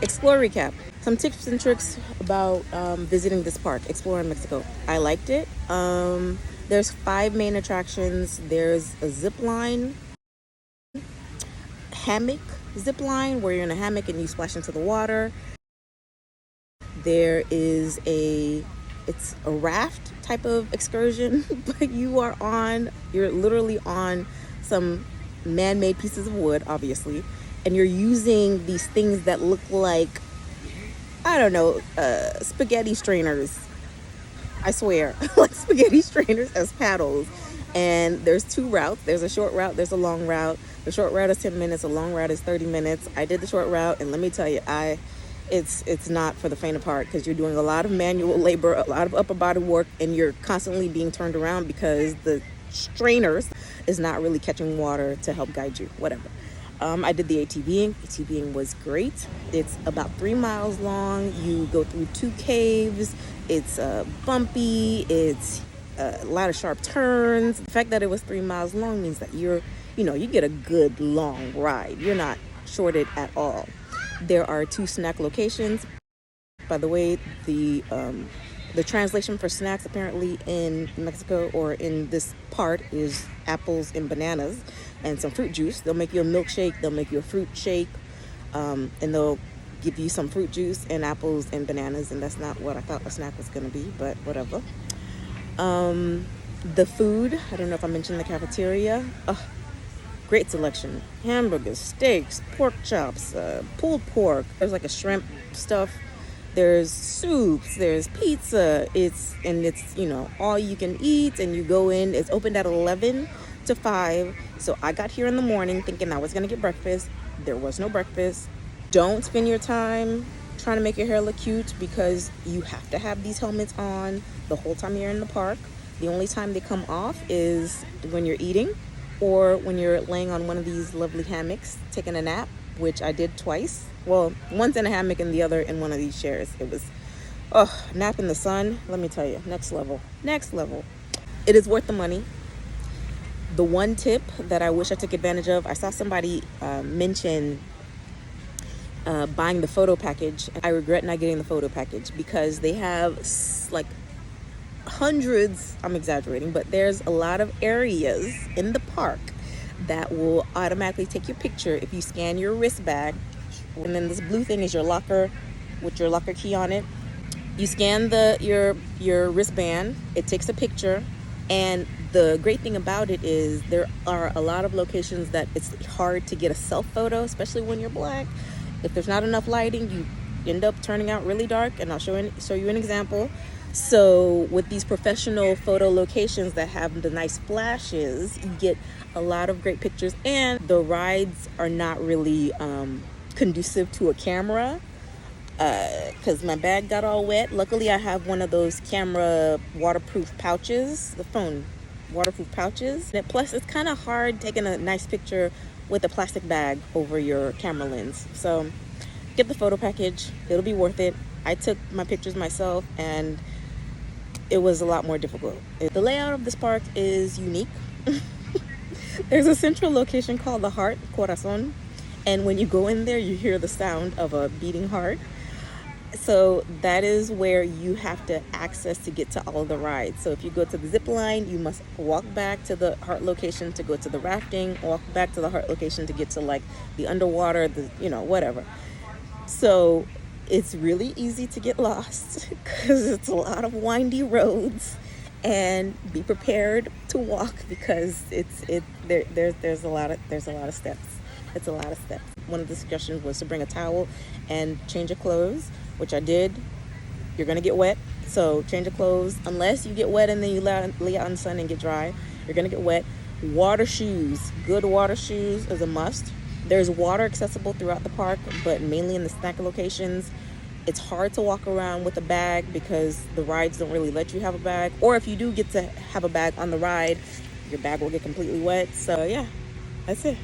Xplor recap. Some tips and tricks about visiting this park, Xplor in Mexico. I liked it. There's 5 main attractions. There's a zip line, hammock zip line where you're in a hammock and you splash into the water. There is it's a raft type of excursion, but you're literally on some man-made pieces of wood, obviously, and you're using these things that look like, I don't know, spaghetti strainers. I swear, like spaghetti strainers as paddles. And there's 2 routes. There's a short route, there's a long route. The short route is 10 minutes, the long route is 30 minutes. I did the short route, and let me tell you, it's not for the faint of heart, because you're doing a lot of manual labor, a lot of upper body work, and you're constantly being turned around because the strainers is not really catching water to help guide you, whatever. I did the ATVing. ATVing was great. It's about 3 miles long. You go through 2 caves. It's bumpy. It's a lot of sharp turns. The fact that it was 3 miles long means that you get a good long ride. You're not shorted at all. There are 2 snack locations. By the way, the translation for snacks apparently in Mexico or in this part is apples and bananas and some fruit juice. They'll make you a milkshake, they'll make you a fruit shake, and they'll give you some fruit juice and apples and bananas, and that's not what I thought a snack was going to be, but whatever. The food, I don't know if I mentioned the cafeteria. Great selection. Hamburgers, steaks, pork chops, pulled pork. There's like a shrimp stuff. There's soups, there's pizza. It's all you can eat, and you go in. It's opened at 11 to 5. So I got here in the morning thinking I was going to get breakfast. There was no breakfast. Don't spend your time trying to make your hair look cute, because you have to have these helmets on the whole time you're in the park. The only time they come off is when you're eating or when you're laying on one of these lovely hammocks taking a nap, which I did twice. Well, once in a hammock and the other in one of these chairs. It was, nap in the sun. Let me tell you, next level. It is worth the money. The one tip that I wish I took advantage of, I saw somebody mention buying the photo package. I regret not getting the photo package because they have like hundreds, I'm exaggerating, but there's a lot of areas in the park that will automatically take your picture if you scan your wrist bag. And then this blue thing is your locker with your locker key on it. You scan your wristband, it takes a picture, and the great thing about it is there are a lot of locations that it's hard to get a self photo, especially when you're black. If there's not enough lighting, you end up turning out really dark, and I'll show you an example. So with these professional photo locations that have the nice flashes, you get a lot of great pictures, and the rides are not really conducive to a camera because my bag got all wet. Luckily, I have one of those camera waterproof pouches, the phone waterproof pouches. And plus, it's kind of hard taking a nice picture with a plastic bag over your camera lens. So get the photo package. It'll be worth it. I took my pictures myself, and it was a lot more difficult. The layout of this park is unique. There's a central location called the Heart, Corazon, and when you go in there, you hear the sound of a beating heart. So that is where you have to access to get to all the rides. So if you go to the zip line, you must walk back to the Heart location to go to the rafting, walk back to the Heart location to get to like the underwater, whatever. So it's really easy to get lost because it's a lot of windy roads, and be prepared to walk because there's a lot of steps. It's a lot of steps. One of the suggestions was to bring a towel and change your clothes, which I did. You're gonna get wet, so change your clothes. Unless you get wet and then you lay out in the sun and get dry, you're gonna get wet. Water shoes, good water shoes is a must. There's water accessible throughout the park, but mainly in the snack locations. It's hard to walk around with a bag because the rides don't really let you have a bag. Or if you do get to have a bag on the ride, your bag will get completely wet. So yeah, that's it.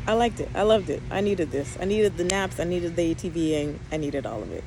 I liked it. I loved it. I needed this. I needed the naps. I needed the ATVing. I needed all of it.